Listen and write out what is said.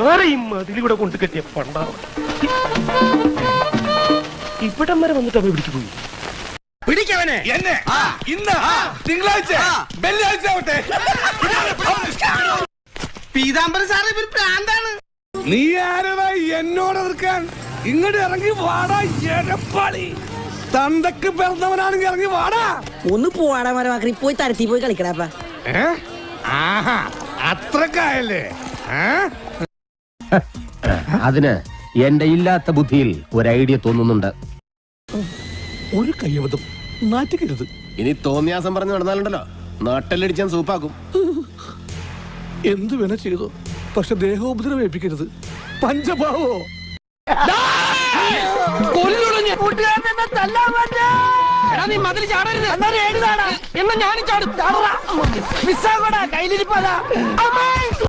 ആരെയും അതിലൂടെ കൊണ്ട് കെട്ടിയ പണ്ടാവും ഇവിടം വരെ വന്നിട്ട് അവ പിടിച്ചു പോയി. പിടിക്കവനെ എന്നെ ഇന്ന് തിങ്കളാഴ്ച വെള്ളിയാഴ്ച ആവട്ടെ. പീതാംബരൻ സാറ് ഇവർ പ്രാന്താണ്. നീ ആരടാ എന്നോട് എതിർക്കാൻ? ഇങ്ങോട്ട് ഇറങ്ങി വാടാ എടപ്പാളി. തന്തക്ക് പിറന്നവനാണെങ്കിൽ ഇറങ്ങി വാടാ. ഒന്ന് പോവാടാ മരമാക്കി പോയി തരത്തി പോയി കളിക്കടാപ്പ. അത്രക്കായല്ലേ? അതിന് എന്റെ ഇല്ലാത്ത ബുദ്ധിയിൽ ഒരു ഐഡിയ തോന്നുന്നുണ്ട്. ഒരു കയ്യബദ്ധം നാറ്റിക്കരുത്. ഇനി തോന്നിയാസം പറഞ്ഞു നടന്നാലുണ്ടല്ലോ നാട്ടിലടിച്ചാൻ സൂപ്പാക്കും. എന്തു വേണ ചെയ്തോ, പക്ഷെ ദേഹോപദ്രവം ഏൽപ്പിക്കരുത്. പഞ്ചഭാവോ നീ മതിൽ ചാടരുത്. എന്നാ ഞാനും ചാടും. കയ്യിലിരിപ്പതാ.